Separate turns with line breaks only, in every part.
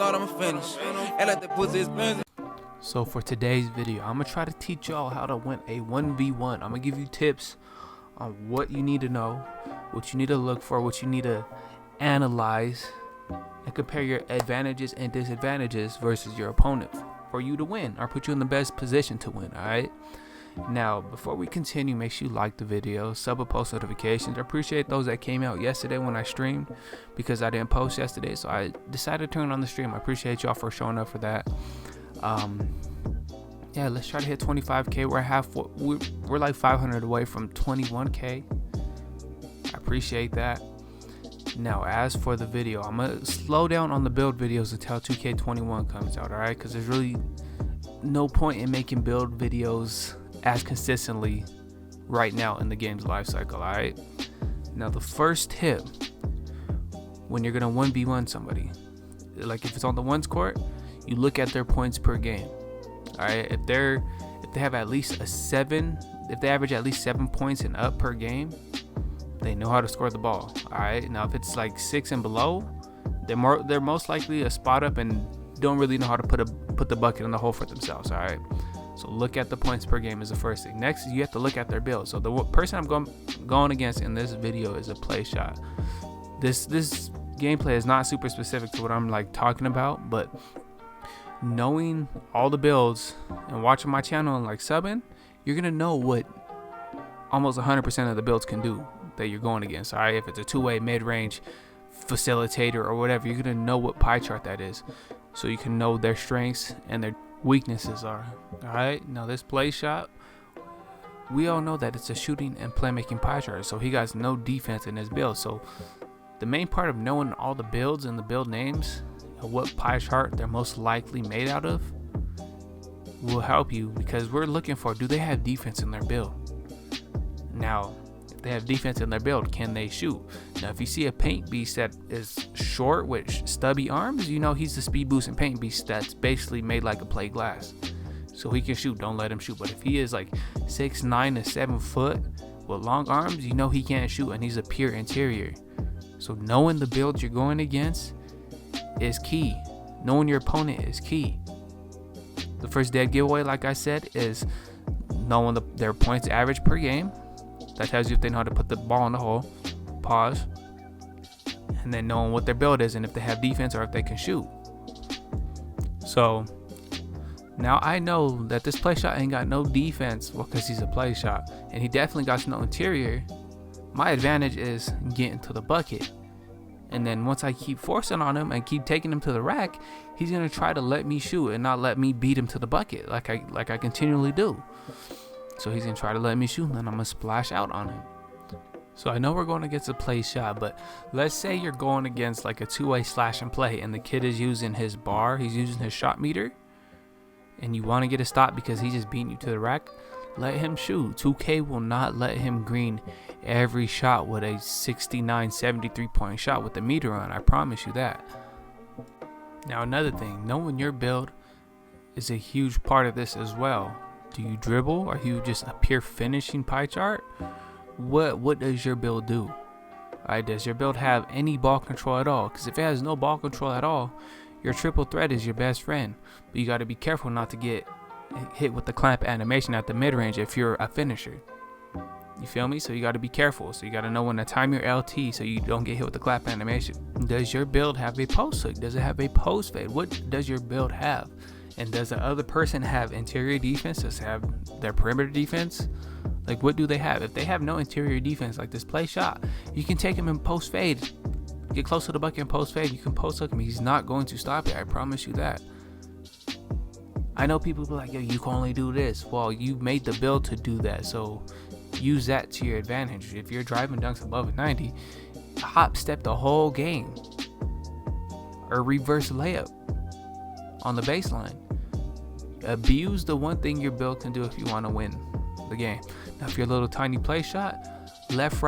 start, I'ma finish. And let the pussy expensive.
So for today's video, I'm gonna try to teach y'all how to win a 1v1. I'm gonna give you tips on what you need to know, what you need to look for, what you need to analyze, and compare your advantages and disadvantages versus your opponent for you to win or put you in the best position to win. All right. Now, before we continue, make sure you like the video, sub and post notifications. I appreciate those that came out yesterday when I streamed because I didn't post yesterday, so I decided to turn on the stream. I appreciate y'all for showing up for that. Yeah, let's try to hit 25k. We're like 500 away from 21k. I appreciate that. Now, as for the video, I'm gonna slow down on the build videos until 2k21 comes out. All right, because there's really no point in making build videos as consistently right now in the game's life cycle. All right, now the first tip when you're gonna 1v1 somebody, like if it's on the ones court, you look at their points per game. All right, if they have at least if they average at least 7 points and up per game, they know how to score the ball. All right, now if it's like 6 and below, they're most likely a spot up and don't really know how to put the bucket in the hole for themselves. All right, so look at the points per game is the first thing. Next, you have to look at their build. So the person I'm going against in this video is a play shot. This gameplay is not super specific to what I'm like talking about, but knowing all the builds and watching my channel and like subbing, you're gonna know what almost 100% of the builds can do that you're going against. All right, if it's a two-way mid-range facilitator or whatever, you're gonna know what pie chart that is, so you can know their strengths and their weaknesses are. All right, now this play shot, we all know that it's a shooting and playmaking pie chart, so he got no defense in his build. So the main part of knowing all the builds and the build names and what pie chart they're most likely made out of will help you, because we're looking for, do they have defense in their build? Now, if they have defense in their build, can they shoot? Now, if you see a paint beast that is short with stubby arms, you know he's the speed boost and paint beast that's basically made like a plate glass, so he can shoot. Don't let him shoot. But if he is like 6'9" to 7 foot with long arms, you know he can't shoot, and he's a pure interior. So knowing the build you're going against is key. Knowing your opponent is key. The first dead giveaway, like I said, is knowing their points average per game. That tells you if they know how to put the ball in the hole. Pause. And then knowing what their build is and if they have defense or if they can shoot. So now I know that this play shot ain't got no defense, well, because he's a play shot, and he definitely got no interior. My advantage is getting to the bucket. And then once I keep forcing on him and keep taking him to the rack, he's gonna try to let me shoot and not let me beat him to the bucket like I continually do. So he's gonna try to let me shoot, and then I'm gonna splash out on him. So I know we're going against a play shot, but let's say you're going against like a two-way slash and play, and the kid is using his bar, he's using his shot meter, and you want to get a stop because he's just beating you to the rack. Let him shoot. 2K will not let him green every shot with a 69, 73 point shot with the meter on. I promise you that. Now another thing, knowing your build is a huge part of this as well. Do you dribble? Are you just a pure finishing pie chart? What does your build do? Alright, does your build have any ball control at all? Because if it has no ball control at all, your triple threat is your best friend. But you got to be careful not to get hit with the clamp animation at the mid-range if you're a finisher. You feel me? So you got to be careful. So you got to know when to time your LT so you don't get hit with the clamp animation. Does your build have a post hook? Does it have a post fade? What does your build have? And does the other person have interior defense? Does it have their perimeter defense? Like, what do they have? If they have no interior defense, like this play shot, you can take him in post fade. Get close to the bucket and post fade. You can post hook him. He's not going to stop it. I promise you that. I know people be like, yo, you can only do this. Well, you made the build to do that, so use that to your advantage. If you're driving dunks above a 90, hop step the whole game, or reverse layup on the baseline. Abuse the one thing your build can do if you want to win the game. Now, if you're a little tiny play shot, left,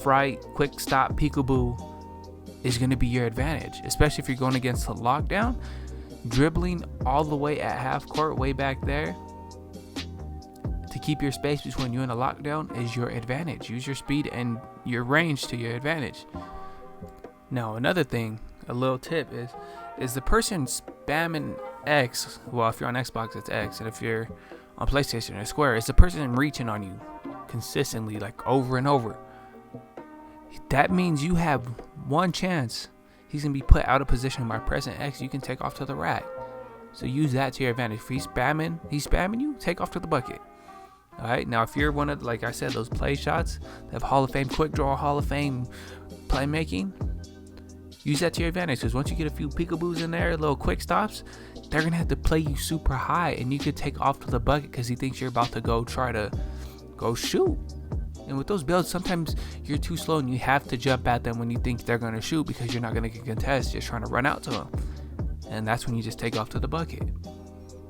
right, quick stop, peekaboo is going to be your advantage, especially if you're going against a lockdown. Dribbling all the way at half court, way back there, to keep your space between you and a lockdown is your advantage. Use your speed and your range to your advantage. Now, another thing a little tip is the person spamming X. Well, if you're on Xbox, it's X, and if you're on PlayStation or Square, it's the person reaching on you consistently, like over and over. That means you have one chance he's gonna be put out of position by pressing X. You can take off to the rack. So use that to your advantage. If he's spamming you, take off to the bucket. All right. Now, if you're one of, like I said, those play shots that have Hall of Fame quick draw, Hall of Fame playmaking, use that to your advantage. Because once you get a few peekaboos in there, little quick stops, they're gonna have to play you super high, and you could take off to the bucket because he thinks you're about to try to go shoot. And with those builds, sometimes you're too slow and you have to jump at them when you think they're gonna shoot because you're not gonna get contest, just trying to run out to them. And that's when you just take off to the bucket.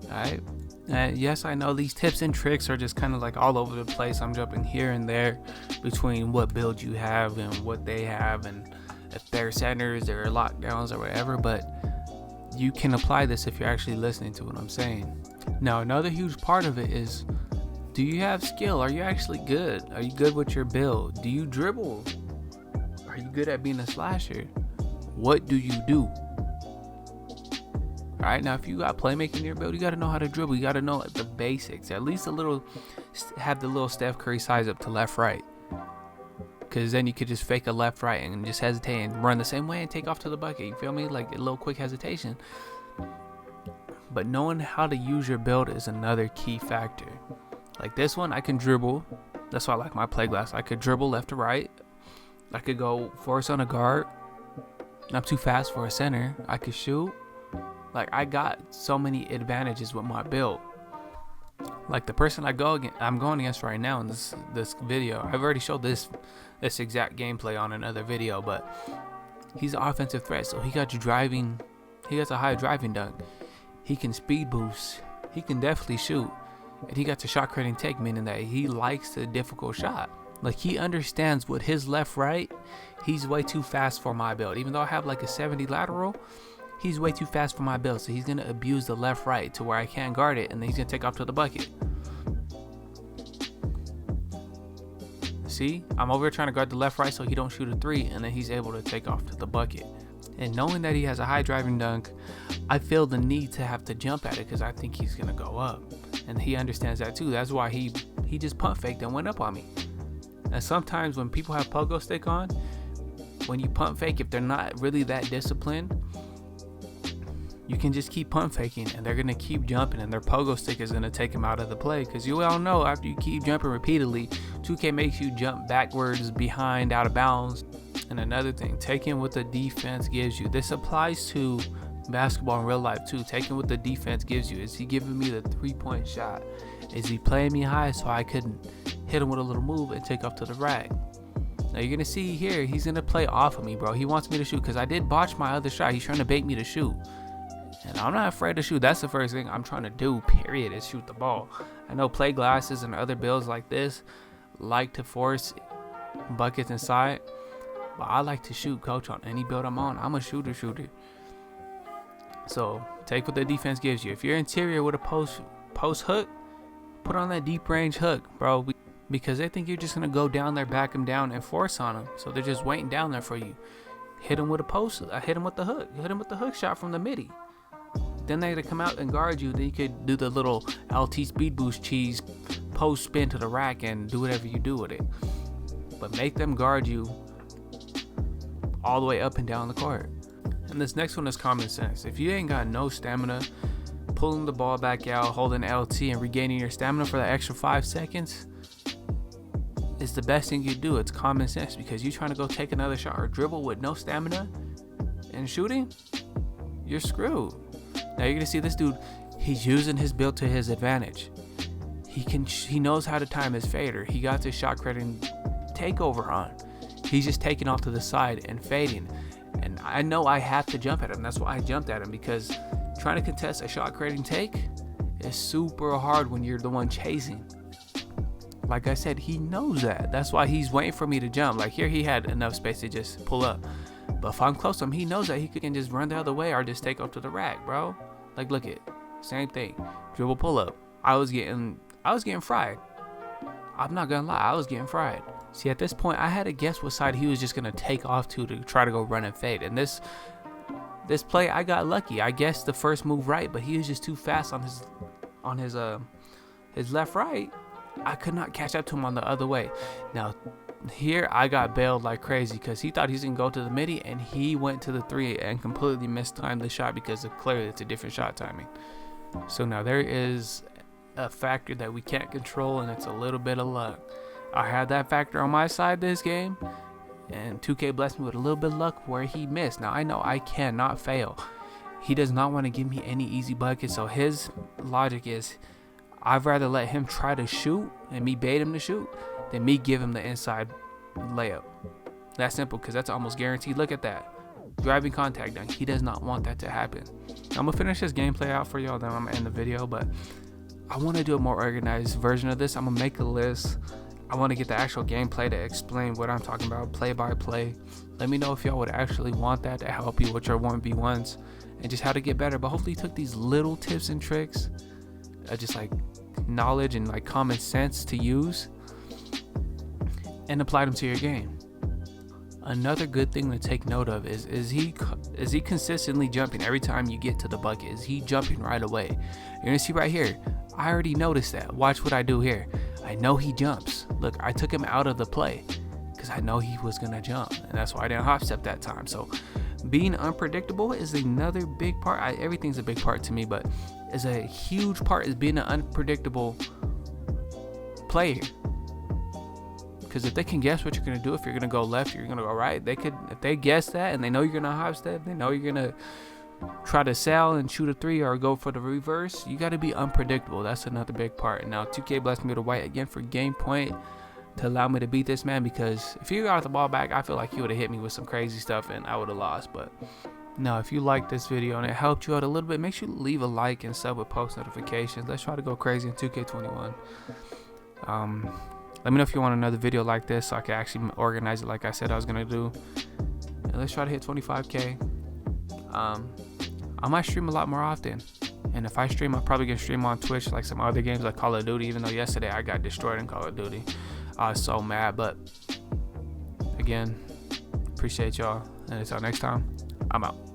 Alright. And yes, I know these tips and tricks are just kind of like all over the place. I'm jumping here and there between what build you have and what they have, and if they're centers, they're lockdowns or whatever, but you can apply this if you're actually listening to what I'm saying. Now, another huge part of it is, do you have skill? Are you actually good? Are you good with your build? Do you dribble? Are you good at being a slasher? What do you do? All right, now if you got playmaking in your build, you got to know how to dribble. You got to know the basics, at least a little, have the little Steph Curry size up to left, right. Because then you could just fake a left, right, and just hesitate and run the same way and take off to the bucket. You feel me? Like a little quick hesitation. But knowing how to use your build is another key factor. Like this one, I can dribble. That's why I like my play glass. I could dribble left to right. I could go force on a guard. I'm too fast for a center. I could shoot. Like, I got so many advantages with my build. Like the person I'm going against right now in this video, I've already showed this exact gameplay on another video, but he's an offensive threat, so he got a high driving dunk. He can speed boost. He can definitely shoot. And he got the shot creating take, meaning that he likes the difficult shot. Like, he understands with his left, right, he's way too fast for my build. Even though I have like a 70 lateral, he's way too fast for my build, so he's going to abuse the left, right to where I can't guard it, and then he's going to take off to the bucket. See, I'm over here trying to guard the left, right so he don't shoot a three, and then he's able to take off to the bucket. And knowing that he has a high driving dunk, I feel the need to have to jump at it because I think he's going to go up. And he understands that too. That's why he just pump faked and went up on me. And sometimes when people have pogo stick on, when you pump fake, if they're not really that disciplined, you can just keep pump faking and they're going to keep jumping, and their pogo stick is going to take them out of the play. Because you all know, after you keep jumping repeatedly, 2K makes you jump backwards, behind, out of bounds. And another thing, taking what the defense gives you. This applies to basketball in real life too. Taking what the defense gives you. Is he giving me the 3-point shot? Is he playing me high so I couldn't hit him with a little move and take off to the rack? Now you're going to see here, he's going to play off of me, bro. He wants me to shoot because I did botch my other shot. He's trying to bait me to shoot. And I'm not afraid to shoot. That's the first thing I'm trying to do, period, is shoot the ball. I know play glasses and other builds like this like to force buckets inside, but I like to shoot, coach, on any build I'm on. I'm a shooter. So take what the defense gives you. If you're interior with a post hook, put on that deep range hook, bro, because they think you're just going to go down there, back them down, and force on them. So they're just waiting down there for you. Hit them with a post. Hit them with the hook. Hit them with the hook shot from the midi. Then they come out and guard you. Then you could do the little LT speed boost cheese, post spin to the rack, and do whatever you do with it. But make them guard you all the way up and down the court. And this next one is common sense. If you ain't got no stamina, pulling the ball back out, holding LT, and regaining your stamina for the extra 5 seconds is the best thing you do. It's common sense, because you trying to go take another shot or dribble with no stamina and shooting, you're screwed. Now you're gonna see this dude, he's using his build to his advantage. He knows how to time his fader. He got this shot creating takeover on. He's just taking off to the side and fading. And I know I have to jump at him. That's why I jumped at him, because trying to contest a shot creating take is super hard when you're the one chasing. Like I said, he knows that. That's why he's waiting for me to jump. Like here, he had enough space to just pull up. But if I'm close to him, he knows that he can just run the other way or just take off to the rack, bro. Like, look it, same thing. Dribble pull up. I was getting fried. I'm not gonna lie, I was getting fried. See, at this point, I had to guess what side he was just gonna take off to try to go run and fade. And this This play, I got lucky. I guessed the first move right, but he was just too fast on his left right. I could not catch up to him on the other way. Now here I got bailed like crazy because he thought he was gonna go to the midi, and he went to the 3 and completely mistimed the shot because clearly it's a different shot timing. So now there is a factor that we can't control, and it's a little bit of luck. I had that factor on my side this game, and 2K blessed me with a little bit of luck where he missed. Now I know I cannot fail. He does not want to give me any easy buckets, so his logic is I'd rather let him try to shoot and me bait him to shoot than me give him the inside layup. That's simple, because that's almost guaranteed. Look at that. Driving contact dunk. He does not want that to happen. I'm going to finish this gameplay out for y'all, then I'm going to end the video, but I want to do a more organized version of this. I'm going to make a list. I want to get the actual gameplay to explain what I'm talking about, play by play. Let me know if y'all would actually want that to help you with your 1v1s and just how to get better. But hopefully you took these little tips and tricks, just like knowledge and like common sense to use, and applied them to your game. Another good thing to take note of is he consistently jumping every time you get to the bucket? Is he jumping right away? You're gonna see right here. I already noticed that. Watch what I do here. I know he jumps. Look, I took him out of the play because I know he was gonna jump, and that's why I didn't hop step that time. So being unpredictable is another big part. Everything's a big part to me, but is a huge part is being an unpredictable player. Because if they can guess what you're gonna do, if you're gonna go left, you're gonna go right. If they guess that and they know you're gonna hop step, they know you're gonna try to sail and shoot a 3 or go for the reverse. You got to be unpredictable. That's another big part. Now 2K blessed me with a white again for game point to allow me to beat this man, because if he got the ball back, I feel like he would have hit me with some crazy stuff and I would have lost. But now if you like this video and it helped you out a little bit, make sure you leave a like and sub with post notifications. Let's try to go crazy in 2K21. Let me know if you want another video like this so I can actually organize it like I said I was gonna do. And let's try to hit 25K. I might stream a lot more often, and if I stream, I'm probably gonna stream on Twitch like some other games like Call of Duty, even though yesterday I got destroyed in Call of Duty. I was so mad, but again, appreciate y'all, and until next time, I'm out.